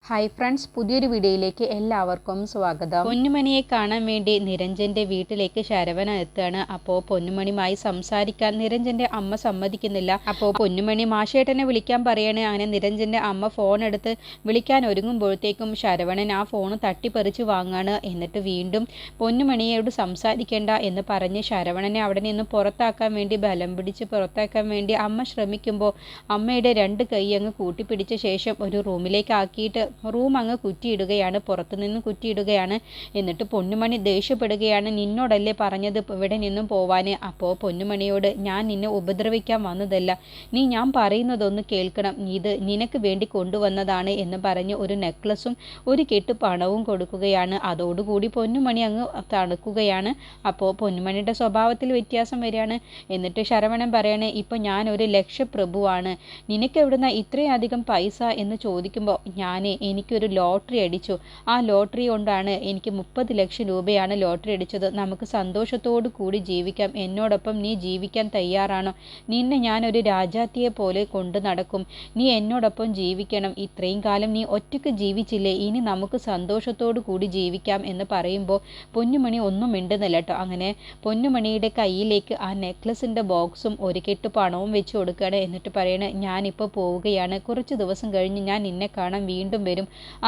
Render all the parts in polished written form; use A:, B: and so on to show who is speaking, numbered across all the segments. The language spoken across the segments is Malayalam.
A: ഹായ് ഫ്രണ്ട്സ്, പുതിയൊരു വീഡിയോയിലേക്ക് എല്ലാവർക്കും സ്വാഗതം. പൊന്നുമണിയെ കാണാൻ വേണ്ടി നിരഞ്ജൻ്റെ വീട്ടിലേക്ക് ശരവണ എത്തുകയാണ്. അപ്പോൾ പൊന്നുമണിയുമായി സംസാരിക്കാൻ നിരഞ്ജൻ്റെ അമ്മ സമ്മതിക്കുന്നില്ല. അപ്പോൾ പൊന്നുമണി മാഷേട്ടനെ വിളിക്കാൻ പറയാണ്. അങ്ങനെ നിരഞ്ജൻ്റെ അമ്മ ഫോൺ എടുത്ത് വിളിക്കാൻ ഒരുങ്ങുമ്പോഴത്തേക്കും ശരവണൻ ആ ഫോൺ തട്ടിപ്പറിച്ച് വാങ്ങാണ്. എന്നിട്ട് വീണ്ടും പൊന്നുമണിയോട് സംസാരിക്കേണ്ട എന്ന് പറഞ്ഞ് ശരവണനെ അവിടെ നിന്ന് പുറത്താക്കാൻ വേണ്ടി ബലം പിടിച്ച് പുറത്താക്കാൻ വേണ്ടി അമ്മ ശ്രമിക്കുമ്പോൾ അമ്മയുടെ രണ്ട് കൈ അങ്ങ് കൂട്ടിപ്പിടിച്ച ശേഷം ഒരു റൂമിലേക്ക് ആക്കിയിട്ട് റൂം അങ്ങ് കുറ്റിയിടുകയാണ്, പുറത്തുനിന്ന് കുറ്റിയിടുകയാണ്. എന്നിട്ട് പൊന്നുമണി ദേഷ്യപ്പെടുകയാണ്. നിന്നോടല്ലേ പറഞ്ഞത് ഇവിടെ നിന്നും പോവാൻ? അപ്പോൾ പൊന്നുമണിയോട് ഞാൻ നിന്നെ ഉപദ്രവിക്കാൻ വന്നതല്ല, നീ ഞാൻ പറയുന്നതൊന്ന് കേൾക്കണം, ഇത് നിനക്ക് വേണ്ടി കൊണ്ടുവന്നതാണ് എന്ന് പറഞ്ഞ് ഒരു നെക്ലസും ഒരു കെട്ട് പണവും കൊടുക്കുകയാണ്. അതോടുകൂടി പൊന്നുമണി അങ്ങ് തണുക്കുകയാണ്. അപ്പോൾ പൊന്നുമണിയുടെ സ്വഭാവത്തിൽ വ്യത്യാസം വരികയാണ്. എന്നിട്ട് ശരവണൻ പറയണേ, ഇപ്പോൾ ഞാനൊരു ലക്ഷപ്രഭുവാണ്, നിനക്ക് എവിടുന്ന ഇത്രയധികം പൈസ എന്ന് ചോദിക്കുമ്പോൾ എനിക്കൊരു ലോട്ടറി അടിച്ചു, ആ ലോട്ടറി കൊണ്ടാണ് എനിക്ക് 30 ലക്ഷം രൂപയാണ് ലോട്ടറി അടിച്ചത്, നമുക്ക് സന്തോഷത്തോടു കൂടി ജീവിക്കാം, എന്നോടൊപ്പം നീ ജീവിക്കാൻ തയ്യാറാണോ? നിന്നെ ഞാനൊരു രാജാത്തിയെ പോലെ കൊണ്ടു നടക്കും, നീ എന്നോടൊപ്പം ജീവിക്കണം, ഇത്രയും കാലം നീ ഒറ്റയ്ക്ക് ജീവിച്ചില്ലേ, ഇനി നമുക്ക് സന്തോഷത്തോടു കൂടി ജീവിക്കാം എന്ന് പറയുമ്പോൾ പൊന്നുമണി ഒന്നും മിണ്ടുന്നില്ല കേട്ടോ. അങ്ങനെ പൊന്നുമണിയുടെ കയ്യിലേക്ക് ആ നെക്ലസിൻ്റെ ബോക്സും ഒരു കെട്ട് പണവും വെച്ച് കൊടുക്കുകയാണ്. എന്നിട്ട് പറയണേ, ഞാനിപ്പോൾ പോവുകയാണ്, കുറച്ച് ദിവസം കഴിഞ്ഞ് ഞാൻ നിന്നെ കാണാൻ വീണ്ടും വരും,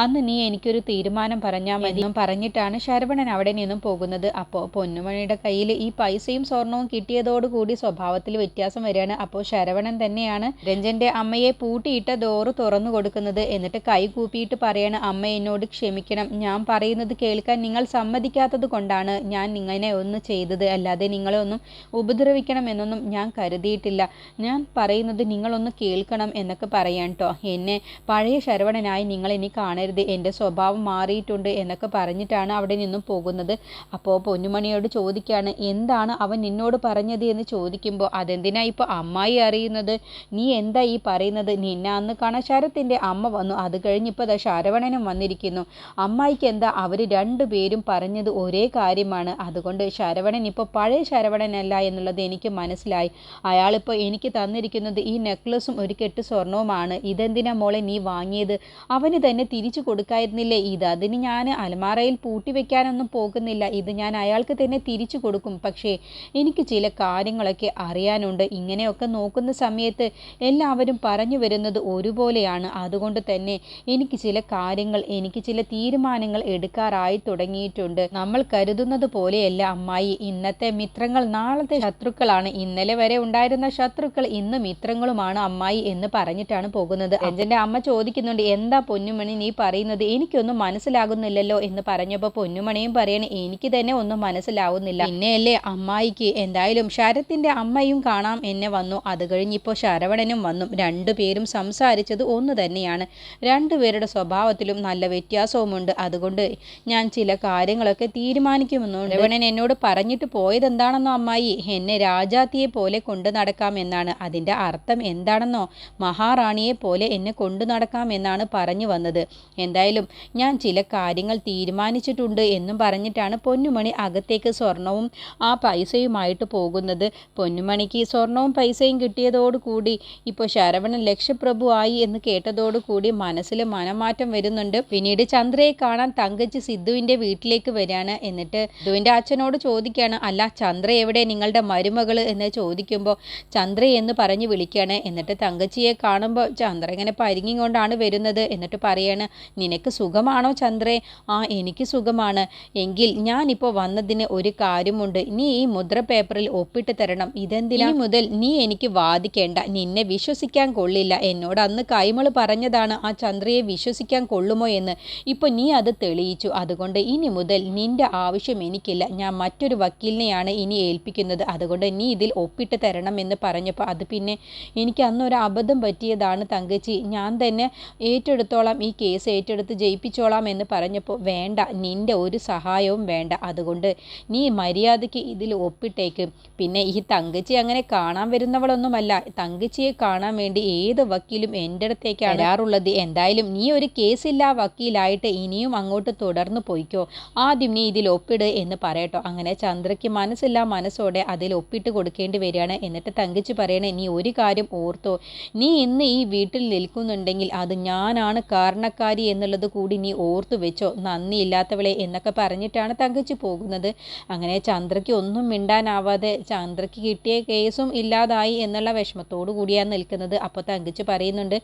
A: അന്ന് നീ എനിക്കൊരു തീരുമാനം പറഞ്ഞാൽ മതി എന്നും പറഞ്ഞിട്ടാണ് ശരവണൻ അവിടെ നിന്നും പോകുന്നത്. അപ്പോൾ പൊന്നുമണിയുടെ കയ്യിൽ ഈ പൈസയും സ്വർണവും കിട്ടിയതോടുകൂടി സ്വഭാവത്തിൽ വ്യത്യാസം വരികയാണ്. അപ്പോൾ ശരവണൻ തന്നെയാണ് രഞ്ജൻ്റെ അമ്മയെ പൂട്ടിയിട്ട ഡോറ് തുറന്നു കൊടുക്കുന്നത്. എന്നിട്ട് കൈ കൂപ്പിയിട്ട് പറയാണ്, അമ്മ എന്നോട് ക്ഷമിക്കണം, ഞാൻ പറയുന്നത് കേൾക്കാൻ നിങ്ങൾ സമ്മതിക്കാത്തത് കൊണ്ടാണ് ഞാൻ ഇങ്ങനെ ഒന്ന് ചെയ്തത്, അല്ലാതെ നിങ്ങളെ ഒന്നും ഉപദ്രവിക്കണം എന്നൊന്നും ഞാൻ കരുതിയിട്ടില്ല, ഞാൻ പറയുന്നത് നിങ്ങളൊന്ന് കേൾക്കണം എന്നൊക്കെ പറയാൻ കേട്ടോ. എന്നെ പഴയ ശരവണനായി നിങ്ങൾ ഇനി കാണരുത്, എൻ്റെ സ്വഭാവം മാറിയിട്ടുണ്ട് എന്നൊക്കെ പറഞ്ഞിട്ടാണ് അവിടെ നിന്നും പോകുന്നത്. അപ്പോൾ പൊന്നുമണിയോട് ചോദിക്കുകയാണ്, എന്താണ് അവൻ നിന്നോട് പറഞ്ഞത് എന്ന് ചോദിക്കുമ്പോൾ, അതെന്തിനാ ഇപ്പോൾ അമ്മായി അറിയുന്നത്, നീ എന്താ ഈ പറയുന്നത്, നിന്നെ അന്ന് കാണാൻ ശരത്തിൻ്റെ അമ്മ വന്നു, അത് കഴിഞ്ഞ് ഇപ്പോൾ ശരവണനും വന്നിരിക്കുന്നു, അമ്മായിക്ക് എന്താ, അവർ രണ്ടുപേരും പറഞ്ഞത് ഒരേ കാര്യമാണ്, അതുകൊണ്ട് ശരവണൻ ഇപ്പോൾ പഴയ ശരവണനല്ല എന്നുള്ളത് എനിക്ക് മനസ്സിലായി, അയാളിപ്പോൾ എനിക്ക് തന്നിരിക്കുന്നത് ഈ നെക്ലസും ഒരു കെട്ട് സ്വർണവുമാണ്, ഇതെന്തിനാ മോളെ നീ വാങ്ങിയത്, അവന് തന്നെ തിരിച്ചു കൊടുക്കായിരുന്നില്ലേ ഇത്, അതിന് ഞാൻ അലമാറയിൽ പൂട്ടി വെക്കാനൊന്നും പോകുന്നില്ല, ഇത് ഞാൻ അയാൾക്ക് തന്നെ തിരിച്ചു കൊടുക്കും, പക്ഷേ എനിക്ക് ചില കാര്യങ്ങളൊക്കെ അറിയാനുണ്ട്, ഇങ്ങനെയൊക്കെ നോക്കുന്ന സമയത്ത് എല്ലാവരും പറഞ്ഞു വരുന്നത് ഒരുപോലെയാണ്, അതുകൊണ്ട് തന്നെ എനിക്ക് ചില കാര്യങ്ങൾ, എനിക്ക് ചില തീരുമാനങ്ങൾ എടുക്കാറായി തുടങ്ങിയിട്ടുണ്ട്, നമ്മൾ കരുതുന്നത് പോലെയല്ല അമ്മായി, ഇന്നത്തെ മിത്രങ്ങൾ നാളത്തെ ശത്രുക്കളാണ്, ഇന്നലെ വരെ ഉണ്ടായിരുന്ന ശത്രുക്കൾ ഇന്ന് മിത്രങ്ങളുമാണ് അമ്മായി എന്ന് പറഞ്ഞിട്ടാണ് പോകുന്നത്. രഞ്ജൻ്റെ അമ്മ ചോദിക്കുന്നുണ്ട്, എന്താ പൊന്നുമണി നീ പറയുന്നത്, എനിക്കൊന്നും മനസ്സിലാകുന്നില്ലല്ലോ എന്ന് പറഞ്ഞപ്പോൾ പൊന്നുമണിയും പറയണേ, എനിക്ക് തന്നെ ഒന്നും മനസ്സിലാവുന്നില്ല, പിന്നെയല്ലേ അമ്മായിക്ക് എന്തായാലും ശരത്തിൻ്റെ അമ്മയും കാണാം എന്നെ വന്നു, അത് കഴിഞ്ഞിപ്പോൾ ശരവണനും വന്നു, രണ്ടുപേരും സംസാരിച്ചത് ഒന്ന് തന്നെയാണ്, രണ്ടുപേരുടെ സ്വഭാവത്തിലും നല്ല വ്യത്യാസവുമുണ്ട്, അതുകൊണ്ട് ഞാൻ ചില കാര്യങ്ങളൊക്കെ തീരുമാനിക്കുമെന്നുണ്ട്, ശരവണൻ എന്നോട് പറഞ്ഞിട്ട് പോയതെന്താണെന്നോ അമ്മായി, എന്നെ രാജാത്തിയെ പോലെ കൊണ്ടു നടക്കാമെന്നാണ്, അതിൻ്റെ അർത്ഥം എന്താണെന്നോ, മഹാറാണിയെ പോലെ എന്നെ കൊണ്ടു നടക്കാമെന്നാണ് പറഞ്ഞു വന്നത്, എന്തായാലും ഞാൻ ചില കാര്യങ്ങൾ തീരുമാനിച്ചിട്ടുണ്ട് എന്നും പറഞ്ഞിട്ടാണ് പൊന്നുമണി അകത്തേക്ക് സ്വർണവും ആ പൈസയുമായിട്ട് പോകുന്നത്. പൊന്നുമണിക്ക് സ്വർണവും പൈസയും കിട്ടിയതോടുകൂടി ഇപ്പോൾ ശരവണൻ ലക്ഷപ്രഭു ആയി എന്ന് കേട്ടതോടുകൂടി മനസ്സിൽ മനമാറ്റം വരുന്നുണ്ട്. പിന്നീട് ചന്ദ്രയെ കാണാൻ തങ്കച്ചി സിദ്ധുവിൻ്റെ വീട്ടിലേക്ക് വരികയാണ്. എന്നിട്ട് സിദ്ധുവിൻ്റെ അച്ഛനോട് ചോദിക്കുകയാണ്, അല്ല ചന്ദ്ര എവിടെ, നിങ്ങളുടെ മരുമകൾ എന്ന് ചോദിക്കുമ്പോൾ ചന്ദ്ര എന്ന് പറഞ്ഞ് വിളിക്കുകയാണ്. എന്നിട്ട് തങ്കച്ചിയെ കാണുമ്പോൾ ചന്ദ്ര ഇങ്ങനെ പരിങ്ങിക്കൊണ്ടാണ് വരുന്നത്. എന്നിട്ട് പറയാണ്, നിനക്ക് സുഖമാണോ ചന്ദ്രേ? ആ എനിക്ക് സുഖമാണ്, എങ്കിൽ ഞാനിപ്പോൾ വന്നതിന് ഒരു കാര്യമുണ്ട്, നീ ഈ മുദ്ര പേപ്പറിൽ ഒപ്പിട്ട് തരണം, ഇതെന്തിനാ മുതൽ നീ എനിക്ക് വാദിക്കേണ്ട, നിന്നെ വിശ്വസിക്കാൻ കൊള്ളില്ല, എന്നോട് അന്ന് കൈമള് പറഞ്ഞതാണ് ആ ചന്ദ്രയെ വിശ്വസിക്കാൻ കൊള്ളുമോ എന്ന്, ഇപ്പോൾ നീ അത് തെളിയിച്ചു, അതുകൊണ്ട് ഇനി മുതൽ നിന്റെ ആവശ്യം എനിക്കില്ല, ഞാൻ മറ്റൊരു വക്കീലിനെയാണ് ഇനി ഏൽപ്പിക്കുന്നത്, അതുകൊണ്ട് നീ ഇതിൽ ഒപ്പിട്ട് തരണം എന്ന് പറഞ്ഞപ്പോൾ, അത് പിന്നെ എനിക്ക് അന്നൊരു അബദ്ധം പറ്റിയതാണ് തങ്കച്ചി, ഞാൻ തന്നെ ഏറ്റെടുത്തോളാം, ഈ കേസ് ഏറ്റെടുത്ത് ജയിപ്പിച്ചോളാം എന്ന് പറഞ്ഞപ്പോൾ, വേണ്ട, നിൻ്റെ ഒരു സഹായവും വേണ്ട, അതുകൊണ്ട് നീ മര്യാദയ്ക്ക് ഇതിൽ ഒപ്പിട്ടേക്ക്, പിന്നെ ഈ തങ്കച്ചി അങ്ങനെ കാണാൻ വരുന്നവളൊന്നുമല്ല, തങ്കച്ചിയെ കാണാൻ വേണ്ടി ഏത് വക്കീലും എൻ്റെ അടുത്തേക്കാണ് വരാറുള്ളത്, എന്തായാലും നീ ഒരു കേസില്ലാ വക്കീലായിട്ട് ഇനിയും അങ്ങോട്ട് തുടർന്ന് പോയിക്കോ, ആദ്യം നീ ഇതിൽ ഒപ്പിട് എന്ന് പറയട്ടോ. അങ്ങനെ ചന്ദ്രയ്ക്ക് മനസ്സില്ലാ മനസ്സോടെ അതിൽ ഒപ്പിട്ട് കൊടുക്കേണ്ടി വരികയാണ്. എന്നിട്ട് തങ്കച്ചി പറയണേ, നീ ഒരു കാര്യം ഓർത്തോ, നീ ഇന്ന് ഈ വീട്ടിൽ നിൽക്കുന്നുണ്ടെങ്കിൽ അത് ഞാനാണ് കാരണം, കാരണക്കാരി എന്നുള്ളത് കൂടി നീ ഓർത്തു വെച്ചോ, നന്ദിയില്ലാത്തവളെ എന്നൊക്കെ പറഞ്ഞിട്ടാണ് തങ്കച്ചി പോകുന്നത്. അങ്ങനെ ചന്ദ്രയ്ക്ക് ഒന്നും മിണ്ടാനാവാതെ ചന്ദ്രയ്ക്ക് കിട്ടിയ കേസും ഇല്ലാതായി എന്നുള്ള വിഷമത്തോടു കൂടിയാണ് നിൽക്കുന്നത്. അപ്പോൾ തങ്കച്ചി പറയുന്നുണ്ട്,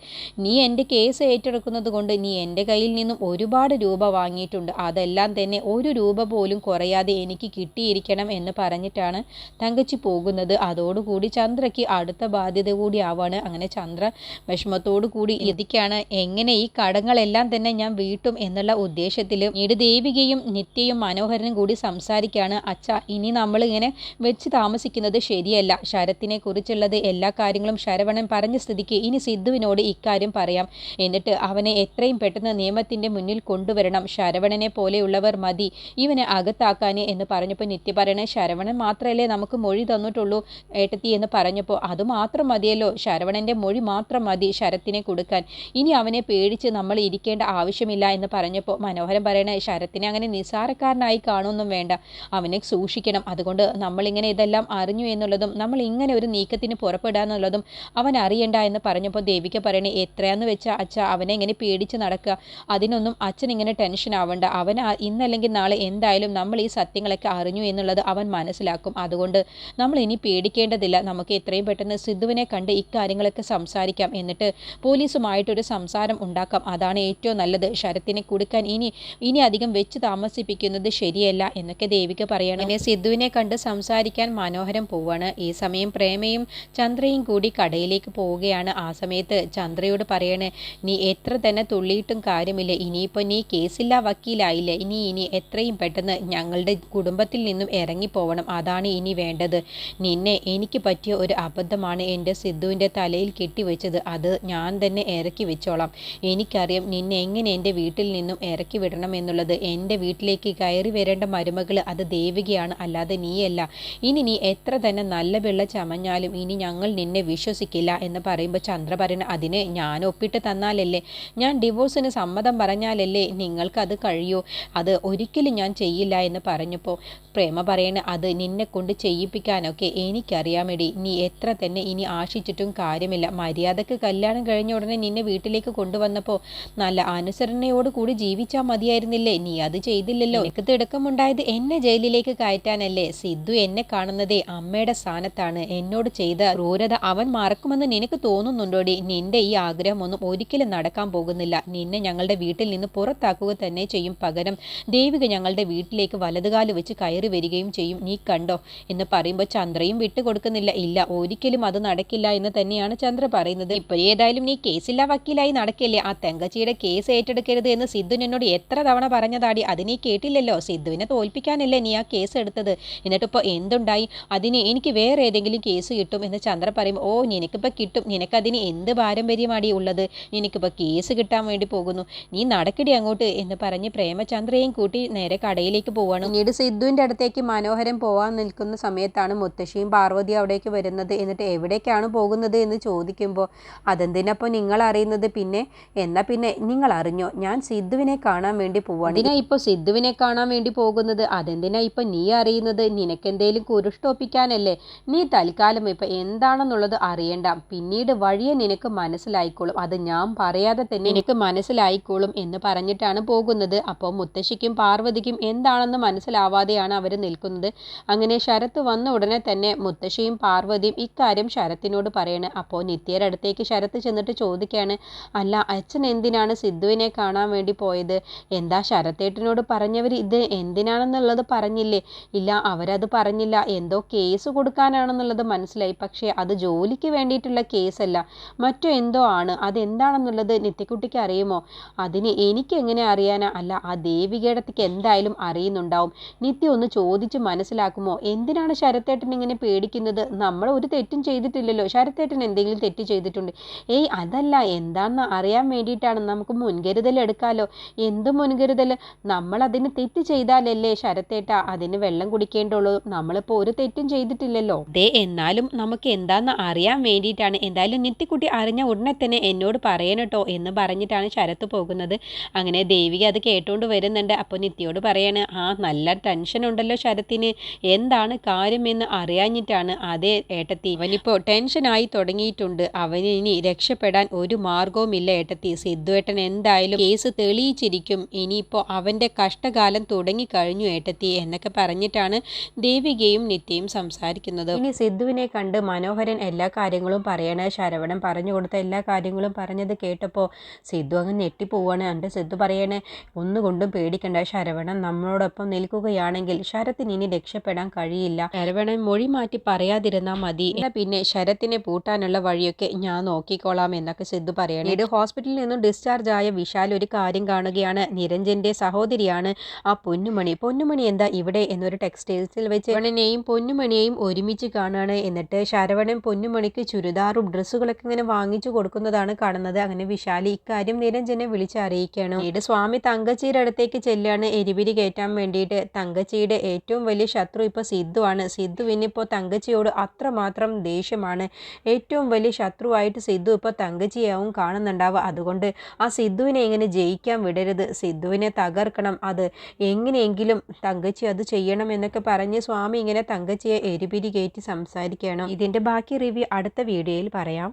A: നീ എൻ്റെ കേസ് ഏറ്റെടുക്കുന്നത് കൊണ്ട് നീ എൻ്റെ കയ്യിൽ നിന്നും ഒരുപാട് രൂപ വാങ്ങിയിട്ടുണ്ട്, അതെല്ലാം തന്നെ ഒരു രൂപ പോലും കുറയാതെ എനിക്ക് കിട്ടിയിരിക്കണം എന്ന് പറഞ്ഞിട്ടാണ് തങ്കച്ചി പോകുന്നത്. അതോടുകൂടി ചന്ദ്രയ്ക്ക് അടുത്ത ബാധ്യത കൂടി ആവാണ്. അങ്ങനെ ചന്ദ്ര വിഷമത്തോടു കൂടി ഇരിക്കുകയാണ്. എങ്ങനെ ഈ കടങ്ങളെല്ലാം തന്നെ ഞാൻ വീട്ടും എന്നുള്ള ഉദ്ദേശത്തിൽ പിന്നീട് ദേവികയും നിത്യയും മനോഹരനും കൂടി സംസാരിക്കുകയാണ്. അച്ഛ, ഇനി നമ്മളിങ്ങനെ വെച്ച് താമസിക്കുന്നത് ശരിയല്ല. ശരത്തിനെ കുറിച്ചുള്ളത് എല്ലാ കാര്യങ്ങളും ശരവണൻ പറഞ്ഞ സ്ഥിതിക്ക് ഇനി സിദ്ധുവിനോട് ഇക്കാര്യം പറയാം. എന്നിട്ട് അവനെ എത്രയും പെട്ടെന്ന് നിയമത്തിൻ്റെ മുന്നിൽ കൊണ്ടുവരണം. ശരവണനെ പോലെയുള്ളവർ മതി ഇവനെ അകത്താക്കാൻ എന്ന് പറഞ്ഞപ്പോൾ നിത്യ പറയണേ, ശരവണൻ മാത്രമല്ലേ നമുക്ക് മൊഴി തന്നിട്ടുള്ളൂ ഏട്ടത്തി എന്ന് പറഞ്ഞപ്പോൾ അതുമാത്രം മതിയല്ലോ, ശരവണൻ്റെ മൊഴി മാത്രം മതി ശരത്തിനെ കൊടുക്കാൻ, ഇനി അവനെ പേടിച്ച് നമ്മൾ ഇരിക്കേണ്ട ആവശ്യമില്ല എന്ന് പറഞ്ഞപ്പോൾ മനോഹരൻ പറയണേ, ശരത്തിനെ അങ്ങനെ നിസ്സാരക്കാരനായി കാണുമൊന്നും വേണ്ട, അവനെ സൂക്ഷിക്കണം. അതുകൊണ്ട് നമ്മളിങ്ങനെ ഇതെല്ലാം അറിഞ്ഞു എന്നുള്ളതും നമ്മൾ ഇങ്ങനെ ഒരു നീക്കത്തിന് പുറപ്പെടാന്നുള്ളതും അവൻ അറിയണ്ട എന്ന് പറഞ്ഞപ്പോൾ ദേവിക പറയണേ, എത്രയാന്ന് വെച്ചാൽ അച്ഛ അവനെ ഇങ്ങനെ പേടിച്ച് നടക്കുക, അതിനൊന്നും അച്ഛൻ ഇങ്ങനെ ടെൻഷൻ ആവണ്ട. അവൻ ഇന്നല്ലെങ്കിൽ നാളെ എന്തായാലും നമ്മൾ ഈ സത്യങ്ങളൊക്കെ അറിഞ്ഞു എന്നുള്ളത് അവൻ മനസ്സിലാക്കും. അതുകൊണ്ട് നമ്മൾ ഇനി പേടിക്കേണ്ടതില്ല. നമുക്ക് എത്രയും പെട്ടെന്ന് സിദ്ധുവിനെ കണ്ട് ഇക്കാര്യങ്ങളൊക്കെ സംസാരിക്കാം, എന്നിട്ട് പോലീസുമായിട്ടൊരു സംസാരം ഉണ്ടാക്കാം, അതാണ് ഏറ്റവും നല്ലത്. ശരത്തിനെ കൊടുക്കാൻ ഇനി അധികം വെച്ച് താമസിപ്പിക്കുന്നത് ശരിയല്ല എന്നൊക്കെ ദേവിക പറയണം. അങ്ങനെ സിദ്ധുവിനെ കണ്ട് സംസാരിക്കാൻ മനോഹരം പോവാണ്. ഈ സമയം പ്രേമയും ചന്ദ്രയും കൂടി കടയിലേക്ക് പോവുകയാണ്. ആ സമയത്ത് ചന്ദ്രയോട് പറയണേ, നീ എത്ര തന്നെ തുള്ളിയിട്ടും കാര്യമില്ല, ഇനിയിപ്പോൾ നീ കേസില്ലാ വക്കീലായില്ലേ, ഇനി എത്രയും പെട്ടെന്ന് ഞങ്ങളുടെ കുടുംബത്തിൽ നിന്നും ഇറങ്ങിപ്പോവണം, അതാണ് ഇനി വേണ്ടത്. നിന്നെ എനിക്ക് പറ്റിയ ഒരു അബദ്ധമാണ് എൻ്റെ സിദ്ധുവിൻ്റെ തലയിൽ കെട്ടിവെച്ചത്, അത് ഞാൻ തന്നെ ഇറക്കി വെച്ചോളാം. എനിക്കറിയാം നിന്നെ എങ്ങനെ എൻ്റെ വീട്ടിൽ നിന്നും ഇറക്കി വിടണം എന്നുള്ളത്. എൻ്റെ വീട്ടിലേക്ക് കയറി വരേണ്ട മരുമകൾ അത് ദേവികയാണ്, അല്ലാതെ നീയല്ല. ഇനി നീ എത്ര തന്നെ നല്ല വെള്ള ചമഞ്ഞാലും ഇനി ഞങ്ങൾ നിന്നെ വിശ്വസിക്കില്ല എന്ന് പറയുമ്പോൾ ചന്ദ്ര പറയുന്നത്, അതിന് ഞാൻ ഒപ്പിട്ട് തന്നാലല്ലേ, ഞാൻ ഡിവോഴ്സിന് സമ്മതം പറഞ്ഞാലല്ലേ നിങ്ങൾക്കത് കഴിയൂ, അത് ഒരിക്കലും ഞാൻ ചെയ്യില്ല എന്ന് പറഞ്ഞപ്പോൾ പ്രേമ പറയണ, അത് നിന്നെ കൊണ്ട് ചെയ്യിപ്പിക്കാനൊക്കെ എനിക്കറിയാമെടി, നീ എത്ര തന്നെ ഇനി ആശിച്ചിട്ടും കാര്യമില്ല. മര്യാദക്ക് കല്യാണം കഴിഞ്ഞ ഉടനെ നിന്നെ വീട്ടിലേക്ക് കൊണ്ടുവന്നപ്പോൾ നല്ല അനുസരണയോട് കൂടി ജീവിച്ചാൽ മതിയായിരുന്നില്ലേ, നീ അത് ചെയ്തില്ലല്ലോ. എനിക്ക് തിടക്കമുണ്ടായത് എന്നെ ജയിലിലേക്ക് കയറ്റാനല്ലേ. സിദ്ധു എന്നെ കാണുന്നതേ അമ്മയുടെ സ്ഥാനത്താണ്. എന്നോട് ചെയ്ത ക്രൂരത അവൻ മറക്കുമെന്ന് നിനക്ക് തോന്നുന്നുണ്ടോടി? നിന്റെ ഈ ആഗ്രഹമൊന്നും ഒരിക്കലും നടക്കാൻ പോകുന്നില്ല. നിന്നെ ഞങ്ങളുടെ വീട്ടിൽ നിന്ന് പുറത്താക്കുക തന്നെ ചെയ്യും. പകരം ദേവിക ഞങ്ങളുടെ വീട്ടിലേക്ക് വലതുകാല് വെച്ച് കയറി വരികയും ചെയ്യും, നീ കണ്ടോ എന്ന് പറയുമ്പോൾ ചന്ദ്രയും വിട്ടുകൊടുക്കുന്നില്ല. ഇല്ല, ഒരിക്കലും അത് നടക്കില്ല എന്ന് തന്നെയാണ് ചന്ദ്ര പറയുന്നത്. ഇപ്പോഴേതായാലും നീ കേസില്ലാ വക്കീലായി നടക്കില്ലേ, ആ തങ്കച്ചിയുടെ കേസ് ഏറ്റെടുക്കരുത് എന്ന് സിദ്ധു എന്നോട് എത്ര തവണ പറഞ്ഞതാടി, അത് നീ കേട്ടില്ലല്ലോ. സിദ്ധുവിനെ തോൽപ്പിക്കാനല്ലേ നീ ആ കേസ് എടുത്തത്, എന്നിട്ടിപ്പോൾ എന്തുണ്ടായി? അതിന് എനിക്ക് വേറെ ഏതെങ്കിലും കേസ് കിട്ടും എന്ന് ചന്ദ്ര പറയും. ഓ, നിനക്കിപ്പോൾ കിട്ടും, നിനക്കതിന് എന്ത് പാരമ്പര്യമാടി ഉള്ളത്, നിനക്കിപ്പോൾ കേസ് കിട്ടാൻ വേണ്ടി പോകുന്നു, നീ നടക്കടി അങ്ങോട്ട് എന്ന് പറഞ്ഞ് പ്രേമചന്ദ്രയും കൂട്ടി നേരെ കടയിലേക്ക് പോവാണ്. പിന്നീട് സിദ്ധുവിൻ്റെ അടുത്തേക്ക് മനോഹരൻ പോവാൻ നിൽക്കുന്ന സമയത്താണ് മുത്തശ്ശിയും പാർവതിയും അവിടേക്ക് വരുന്നത്. എന്നിട്ട് എവിടേക്കാണ് പോകുന്നത് എന്ന് ചോദിക്കുമ്പോൾ, അതെന്തിനപ്പോൾ നിങ്ങൾ അറിയുന്നത്, പിന്നെ നിങ്ങൾ അറിഞ്ഞോ, ഞാൻ സിദ്ധുവിനെ കാണാൻ വേണ്ടി പോവാണ്. എന്തിനാ ഇപ്പോൾ സിദ്ധുവിനെ കാണാൻ വേണ്ടി പോകുന്നത്, അതെന്തിനാ ഇപ്പം നീ അറിയുന്നത്, നിനക്കെന്തേലും കുരുഷ്ടൊപ്പിക്കാനല്ലേ. നീ തൽക്കാലം ഇപ്പം എന്താണെന്നുള്ളത് അറിയണ്ട, പിന്നീട് വഴിയെ നിനക്ക് മനസ്സിലായിക്കോളും, അത് ഞാൻ പറയാതെ തന്നെ നിനക്ക് മനസ്സിലായിക്കോളും എന്ന് പറഞ്ഞിട്ടാണ് പോകുന്നത്. അപ്പോൾ മുത്തശ്ശിക്കും പാർവതിക്കും എന്താണെന്ന് മനസ്സിലാവാതെയാണ് അവർ നിൽക്കുന്നത്. അങ്ങനെ ശരത്ത് വന്ന ഉടനെ തന്നെ മുത്തശ്ശിയും പാർവതിയും ഇക്കാര്യം ശരത്തിനോട് പറയണേ. അപ്പോൾ നിത്യയുടെ അടുത്തേക്ക് ശരത്ത് ചെന്നിട്ട് ചോദിക്കുകയാണ്, അല്ല അച്ഛൻ എന്തിനാണ് സിദ്ധുവിനെ കാണാൻ വേണ്ടി പോയത്, എന്താ ശരത്തേട്ടനോട് പറഞ്ഞവർ ഇത് എന്തിനാണെന്നുള്ളത് പറഞ്ഞില്ലേ? ഇല്ല, അവരത് പറഞ്ഞില്ല, എന്തോ കേസ് കൊടുക്കാനാണെന്നുള്ളത് മനസ്സിലായി, പക്ഷേ അത് ജോലിക്ക് വേണ്ടിയിട്ടുള്ള കേസല്ല, മറ്റോ എന്തോ ആണ്, അതെന്താണെന്നുള്ളത് നിത്യക്കുട്ടിക്ക് അറിയുമോ? അതിന് എനിക്ക് എങ്ങനെ അറിയാനാ? അല്ല, ആ ദേവികേടത്തേക്ക് എന്തായാലും അറിയുന്നുണ്ടാവും, നിത്യ ഒന്ന് ചോദിച്ച് മനസ്സിലാക്കുമോ? എന്തിനാണ് ശരത്തേട്ടൻ ഇങ്ങനെ പേടിക്കുന്നത്, നമ്മൾ ഒരു തെറ്റും ചെയ്തിട്ടില്ലല്ലോ, ശരത്തേട്ടൻ എന്തെങ്കിലും തെറ്റ് ചെയ്തിട്ടുണ്ട്? ഏയ് അതല്ല, എന്താണെന്ന് അറിയാൻ വേണ്ടിയിട്ടാണ്, നമുക്ക് മുൻകരുതൽ എടുക്കാമല്ലോ. എന്ത് മുൻകരുതൽ? നമ്മളതിന് തെറ്റ് ചെയ്താലല്ലേ ശരത്തേട്ട അതിന് വെള്ളം കുടിക്കേണ്ടുള്ളൂ, നമ്മളിപ്പോൾ ഒരു തെറ്റും ചെയ്തിട്ടില്ലല്ലോ. എന്നാലും നമുക്ക് എന്താണെന്ന് അറിയാൻ വേണ്ടിയിട്ടാണ്, എന്തായാലും നിത്യക്കുട്ടി അറിഞ്ഞ ഉടനെ തന്നെ എന്നോട് പറയണട്ടോ എന്ന് പറഞ്ഞിട്ടാണ് ശരത്ത് പോകുന്നത്. അങ്ങനെ ദേവിക അത് കേട്ടുകൊണ്ട് വരുന്നുണ്ട്. അപ്പോൾ നിത്യയോട് പറയാണ്, ആ നല്ല ടെൻഷൻ ഉണ്ടല്ലോ ശരത്തിന്, എന്താണ് കാര്യമെന്ന് അറിയാഞ്ഞിട്ടാണ്. അതേ ഏട്ടത്തി, അവനിപ്പോൾ ടെൻഷനായി തുടങ്ങിയിട്ടുണ്ട്, അവന് ഇനി രക്ഷപ്പെടാൻ ഒരു മാർഗവുമില്ല ഏട്ടത്തി, സിദ്ധുവേട്ടൻ എന്തായാലും കേസ് തെളിയിച്ചിരിക്കും, ഇനിയിപ്പോൾ അവൻ്റെ കഷ്ടകാലം തുടങ്ങിക്കഴിഞ്ഞു ഏട്ടത്തി എന്നൊക്കെ പറഞ്ഞിട്ടാണ് ദേവികയും നിത്യയും സംസാരിക്കുന്നത്. ഇനി സിദ്ധുവിനെ കണ്ട് മനോഹരൻ എല്ലാ കാര്യങ്ങളും പറയണേ. ശരവണൻ പറഞ്ഞു കൊടുത്ത എല്ലാ കാര്യങ്ങളും പറഞ്ഞത് കേട്ടപ്പോൾ സിദ്ധു അങ്ങ് ഞെട്ടിപ്പോവാണ്. എൻ്റെ സിദ്ധു പറയണേ, ഒന്നുകൊണ്ടും പേടിക്കണ്ട, ശരവണൻ നമ്മളോടൊപ്പം നിൽക്കുകയാണെങ്കിൽ ശരത്തിന് ഇനി രക്ഷപ്പെടാൻ കഴിയില്ല. ശരവണൻ മൊഴി മാറ്റി പറയാതിരുന്നാൽ മതി, എന്നാൽ പിന്നെ ശരത്തിനെ പൂട്ടാനുള്ള വഴിയൊക്കെ ഞാൻ നോക്കിക്കോളാം എന്നൊക്കെ സിദ്ധു പറയണേ. ഇത് ഹോസ്പിറ്റലിൽ നിന്നും ഡിസ്ചാർജ് ആയ വിശാൽ ഒരു കാര്യം കാണുകയാണ്. നിരഞ്ജന്റെ സഹോദരിയാണ് ആ പൊന്നുമണി. പൊന്നുമണി എന്താ ഇവിടെ എന്നൊരു ടെക്സ്റ്റൈൽസിൽ വെച്ച് ശരവണനെയും പൊന്നുമണിയെയും ഒരുമിച്ച് കാണുകയാണ്. എന്നിട്ട് ശരവണൻ പൊന്നുമണിക്ക് ചുരിദാറും ഡ്രസ്സുകളൊക്കെ ഇങ്ങനെ വാങ്ങിച്ചു കൊടുക്കുന്നതാണ് കാണുന്നത്. അങ്ങനെ വിശാൽ ഇക്കാര്യം നിരഞ്ജനെ വിളിച്ച് അറിയിക്കുകയാണ്. പിന്നീട് സ്വാമി തങ്കച്ചിയുടെ അടുത്തേക്ക് ചെല്ലുകയാണ് എരിപിരി കയറ്റാൻ വേണ്ടിയിട്ട്. തങ്കച്ചിയുടെ ഏറ്റവും വലിയ ശത്രു ഇപ്പോൾ സിദ്ധുവാണ്. സിദ്ധുവിനിപ്പോൾ തങ്കച്ചിയോട് അത്രമാത്രം ദേഷ്യമാണ്. ഏറ്റവും വലിയ ശത്രുവായിട്ട് സിദ്ധു ഇപ്പോൾ തങ്കച്ചിയാവും കാണുന്നുണ്ടാവുക. അതുകൊണ്ട് ആ സിദ്ധുവിനെ എങ്ങനെ ജയിക്കാൻ വിടരുത്, സിദ്ധുവിനെ തകർക്കണം, അത് എങ്ങനെയെങ്കിലും തങ്കച്ചി അത് ചെയ്യണം എന്നൊക്കെ പറഞ്ഞ് സ്വാമി ഇങ്ങനെ തങ്കച്ചിയെ എരിപിരി കയറ്റി സംസാരിക്കുകയാണ്. ഇതിൻ്റെ ബാക്കി റിവ്യൂ അടുത്ത വീഡിയോയിൽ പറയാം.